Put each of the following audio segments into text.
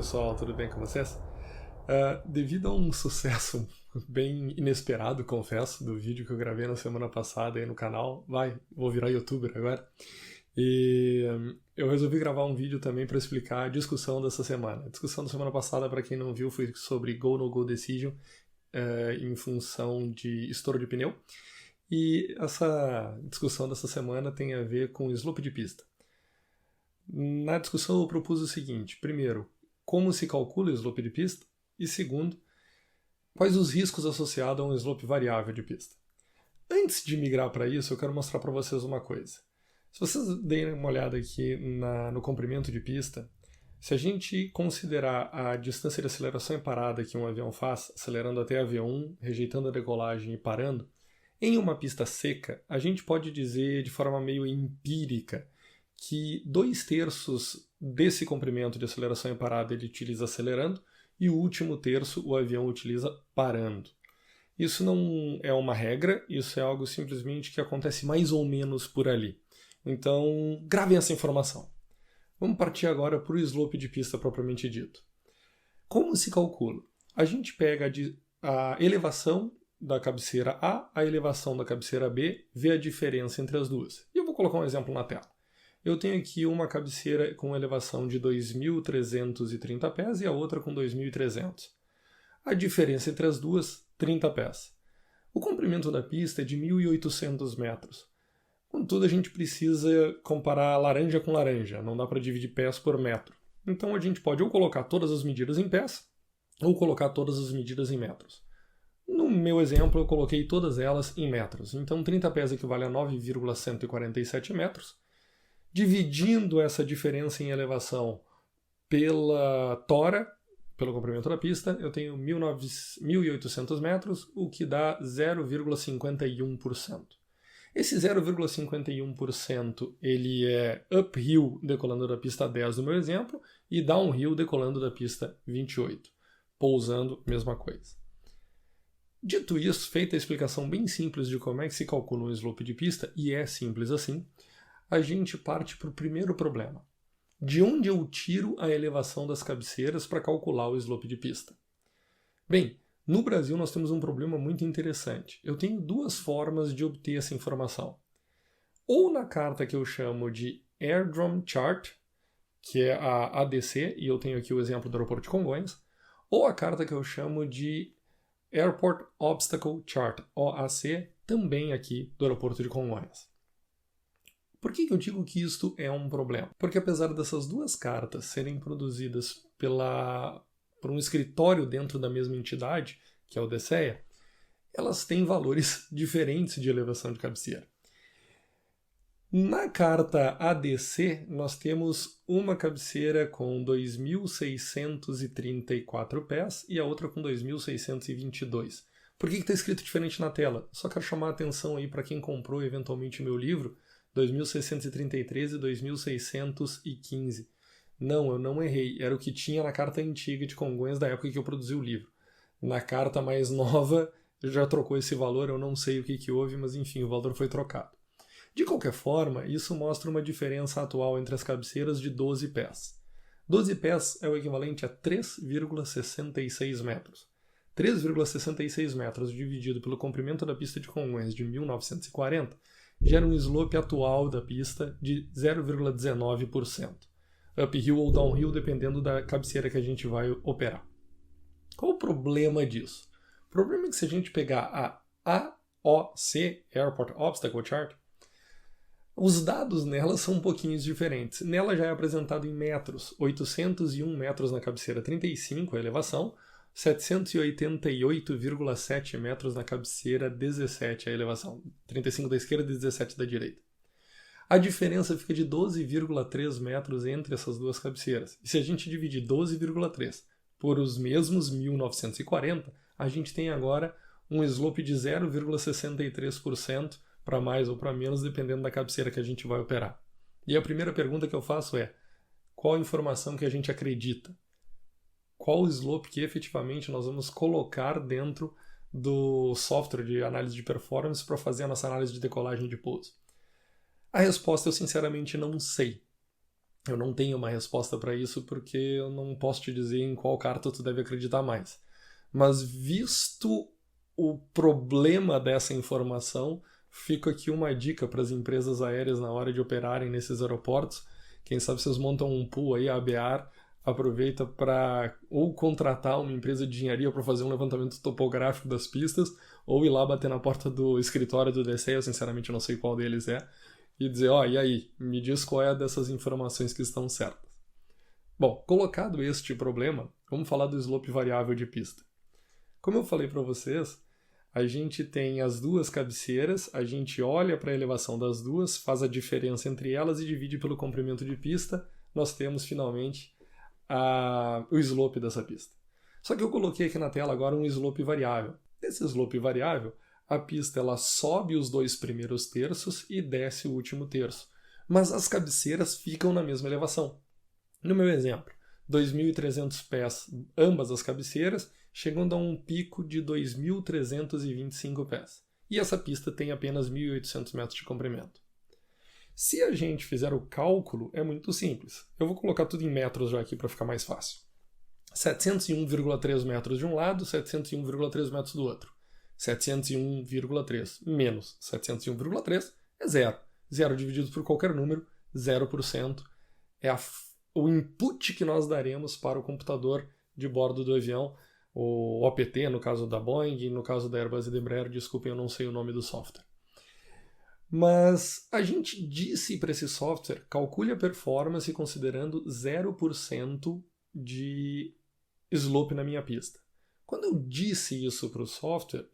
pessoal, tudo bem com vocês? Devido a um sucesso bem inesperado, confesso, do vídeo que eu gravei na semana passada aí no canal, vou virar youtuber agora, e eu resolvi gravar um vídeo também para explicar a discussão dessa semana. A discussão da semana passada, para quem não viu, foi sobre Go No Go Decision em função de estouro de pneu, e essa discussão dessa semana tem a ver com slope de pista. Na discussão eu propus o seguinte: primeiro, como se calcula o slope de pista? E segundo, quais os riscos associados a um slope variável de pista? Antes de migrar para isso, eu quero mostrar para vocês uma coisa. Se vocês derem uma olhada aqui no comprimento de pista, se a gente considerar a distância de aceleração em parada que um avião faz, acelerando até a V1, rejeitando a decolagem e parando, em uma pista seca, a gente pode dizer de forma meio empírica que 2/3 desse comprimento de aceleração em parada ele utiliza acelerando e o último terço o avião utiliza parando. Isso não é uma regra, isso é algo simplesmente que acontece mais ou menos por ali. Então, gravem essa informação. Vamos partir agora para o slope de pista propriamente dito. Como se calcula? A gente pega a elevação da cabeceira A, a elevação da cabeceira B, vê a diferença entre as duas. E eu vou colocar um exemplo na tela. Eu tenho aqui uma cabeceira com elevação de 2.330 pés e a outra com 2.300. A diferença entre as duas, 30 pés. O comprimento da pista é de 1.800 metros. Contudo, a gente precisa comparar laranja com laranja, não dá para dividir pés por metro. Então a gente pode ou colocar todas as medidas em pés, ou colocar todas as medidas em metros. No meu exemplo, eu coloquei todas elas em metros. Então 30 pés equivale a 9,147 metros. Dividindo essa diferença em elevação pela tora, pelo comprimento da pista, eu tenho 1.800 metros, o que dá 0,51%. Esse 0,51% ele é uphill decolando da pista 10 no meu exemplo e downhill decolando da pista 28. Pousando, mesma coisa. Dito isso, feita a explicação bem simples de como é que se calcula um slope de pista, e é simples assim, a gente parte para o primeiro problema. De onde eu tiro a elevação das cabeceiras para calcular o slope de pista? Bem, no Brasil nós temos um problema muito interessante. Eu tenho duas formas de obter essa informação. Ou na carta que eu chamo de Airdrome Chart, que é a ADC, e eu tenho aqui o exemplo do aeroporto de Congonhas, ou a carta que eu chamo de Airport Obstacle Chart, OAC, também aqui do aeroporto de Congonhas. Por que eu digo que isto é um problema? Porque apesar dessas duas cartas serem produzidas por um escritório dentro da mesma entidade, que é o DCEA, elas têm valores diferentes de elevação de cabeceira. Na carta ADC, nós temos uma cabeceira com 2.634 pés e a outra com 2.622. Por que está escrito diferente na tela? Só quero chamar a atenção aí para quem comprou eventualmente o meu livro, 2.633 e 2.615. Não, eu não errei. Era o que tinha na carta antiga de Congonhas da época que eu produzi o livro. Na carta mais nova, já trocou esse valor, eu não sei o que houve, mas enfim, o valor foi trocado. De qualquer forma, isso mostra uma diferença atual entre as cabeceiras de 12 pés. 12 pés é o equivalente a 3,66 metros. 3,66 metros dividido pelo comprimento da pista de Congonhas de 1940 gera um slope atual da pista de 0,19%. Uphill ou downhill, dependendo da cabeceira que a gente vai operar. Qual o problema disso? O problema é que se a gente pegar a AOC, Airport Obstacle Chart, os dados nela são um pouquinho diferentes. Nela já é apresentado em metros, 801 metros na cabeceira 35, a elevação, 788,7 metros na cabeceira 17, a elevação. 35 da esquerda e 17 da direita. A diferença fica de 12,3 metros entre essas duas cabeceiras. E se a gente dividir 12,3 por os mesmos 1940, a gente tem agora um slope de 0,63% para mais ou para menos, dependendo da cabeceira que a gente vai operar. E a primeira pergunta que eu faço é: qual a informação que a gente acredita? Qual o slope que efetivamente nós vamos colocar dentro do software de análise de performance para fazer a nossa análise de decolagem de pouso? A resposta eu sinceramente não sei. Eu não tenho uma resposta para isso porque eu não posso te dizer em qual carta tu deve acreditar mais. Mas visto o problema dessa informação, fica aqui uma dica para as empresas aéreas na hora de operarem nesses aeroportos. Quem sabe vocês montam um pool aí, a ABAR, aproveita para ou contratar uma empresa de engenharia para fazer um levantamento topográfico das pistas, ou ir lá bater na porta do escritório do DCE, eu sinceramente não sei qual deles é, e dizer, ó, e aí, me diz qual é dessas informações que estão certas. Bom, colocado este problema, vamos falar do slope variável de pista. Como eu falei para vocês, a gente tem as duas cabeceiras, a gente olha para a elevação das duas, faz a diferença entre elas e divide pelo comprimento de pista, nós temos finalmente o slope dessa pista. Só que eu coloquei aqui na tela agora um slope variável. Esse slope variável, a pista ela sobe os 2 primeiros terços e desce o último terço, mas as cabeceiras ficam na mesma elevação. No meu exemplo, 2.300 pés ambas as cabeceiras, chegando a um pico de 2.325 pés. E essa pista tem apenas 1.800 metros de comprimento. Se a gente fizer o cálculo, é muito simples. Eu vou colocar tudo em metros já aqui para ficar mais fácil. 701,3 metros de um lado, 701,3 metros do outro. 701,3 menos 701,3 é zero. Zero dividido por qualquer número, 0%. É o input que nós daremos para o computador de bordo do avião, o OPT, no caso da Boeing, no caso da Airbus e da Embraer, desculpem, eu não sei o nome do software. Mas a gente disse para esse software, calcule a performance considerando 0% de slope na minha pista. Quando eu disse isso para o software,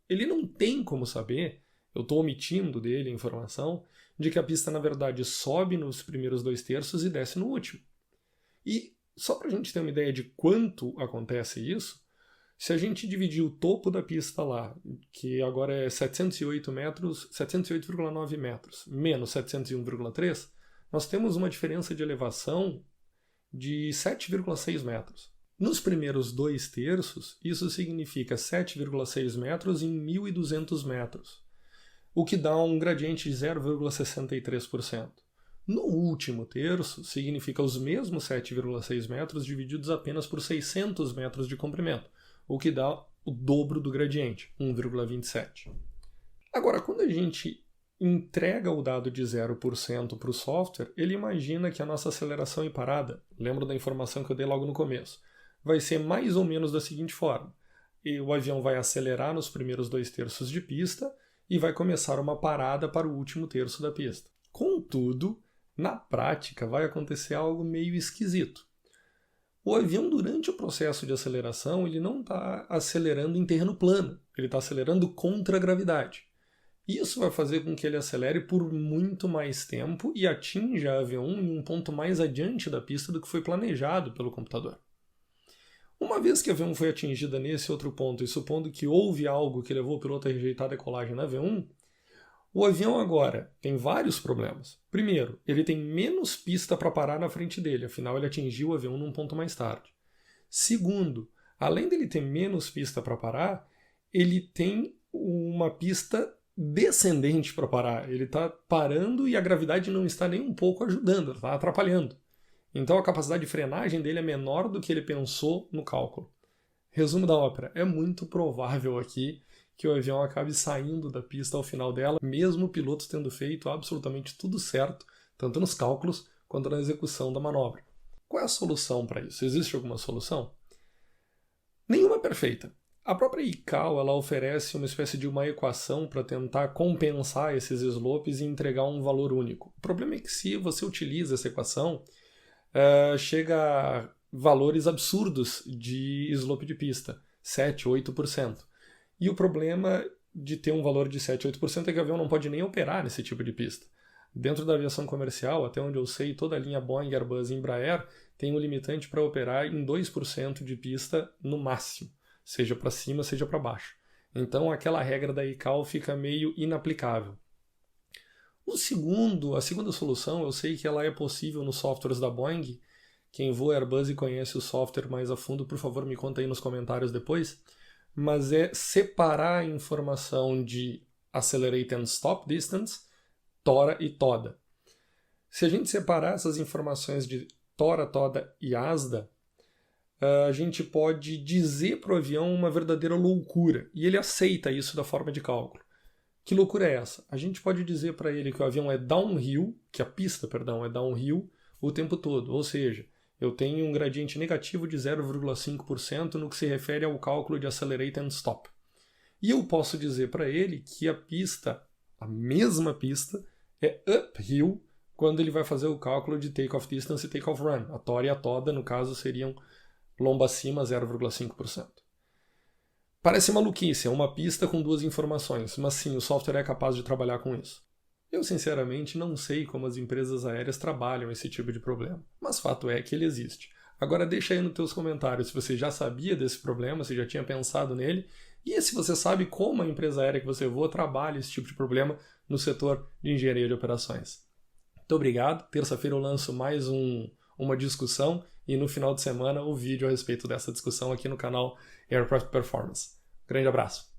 ele não tem como saber, eu estou omitindo dele a informação, de que a pista na verdade sobe nos primeiros 2 terços e desce no último. E só para a gente ter uma ideia de quanto acontece isso, se a gente dividir o topo da pista lá, que agora é 708 metros, 708,9 metros, menos 701,3, nós temos uma diferença de elevação de 7,6 metros. Nos primeiros 2 terços, isso significa 7,6 metros em 1.200 metros, o que dá um gradiente de 0,63%. No último terço, significa os mesmos 7,6 metros divididos apenas por 600 metros de comprimento, o que dá o dobro do gradiente, 1,27. Agora, quando a gente entrega o dado de 0% para o software, ele imagina que a nossa aceleração e parada, lembra da informação que eu dei logo no começo, vai ser mais ou menos da seguinte forma. E o avião vai acelerar nos primeiros 2 terços de pista e vai começar uma parada para o último terço da pista. Contudo, na prática vai acontecer algo meio esquisito. O avião, durante o processo de aceleração, ele não está acelerando em terreno plano, ele está acelerando contra a gravidade. Isso vai fazer com que ele acelere por muito mais tempo e atinja a avião em um ponto mais adiante da pista do que foi planejado pelo computador. Uma vez que a V1 foi atingida nesse outro ponto, e supondo que houve algo que levou o piloto a rejeitar a decolagem na V1, o avião agora tem vários problemas. Primeiro, ele tem menos pista para parar na frente dele, afinal ele atingiu o avião num ponto mais tarde. Segundo, além dele ter menos pista para parar, ele tem uma pista descendente para parar. Ele está parando e a gravidade não está nem um pouco ajudando, está atrapalhando. Então a capacidade de frenagem dele é menor do que ele pensou no cálculo. Resumo da ópera, é muito provável aqui que o avião acabe saindo da pista ao final dela, mesmo o piloto tendo feito absolutamente tudo certo, tanto nos cálculos quanto na execução da manobra. Qual é a solução para isso? Existe alguma solução? Nenhuma é perfeita. A própria ICAO ela oferece uma espécie de uma equação para tentar compensar esses slopes e entregar um valor único. O problema é que se você utiliza essa equação, chega a valores absurdos de slope de pista, 7, 8%. E o problema de ter um valor de 7, 8% é que o avião não pode nem operar nesse tipo de pista. Dentro da aviação comercial, até onde eu sei, toda a linha Boeing, Airbus e Embraer tem um limitante para operar em 2% de pista no máximo, seja para cima, seja para baixo. Então aquela regra da ICAO fica meio inaplicável. A segunda solução, eu sei que ela é possível nos softwares da Boeing. Quem voa Airbus e conhece o software mais a fundo, por favor, me conta aí nos comentários depois. Mas é separar a informação de Accelerate and Stop Distance, TORA e TODA. Se a gente separar essas informações de tora, toda e asda, a gente pode dizer para o avião uma verdadeira loucura, e ele aceita isso da forma de cálculo. Que loucura é essa? A gente pode dizer para ele que o avião é downhill, que a pista, perdão, é downhill o tempo todo, ou seja, eu tenho um gradiente negativo de 0,5% no que se refere ao cálculo de accelerate and stop. E eu posso dizer para ele que a pista, a mesma pista, é uphill quando ele vai fazer o cálculo de take-off distance e take-off run. A tora e a toda, no caso, seriam lomba acima 0,5%. Parece maluquice, é uma pista com duas informações, mas sim, o software é capaz de trabalhar com isso. Eu, sinceramente, não sei como as empresas aéreas trabalham esse tipo de problema, mas fato é que ele existe. Agora deixa aí nos teus comentários se você já sabia desse problema, se já tinha pensado nele, e se você sabe como a empresa aérea que você voa trabalha esse tipo de problema no setor de engenharia de operações. Muito obrigado, terça-feira eu lanço mais uma discussão e no final de semana o vídeo a respeito dessa discussão aqui no canal Aircraft Performance. Grande abraço!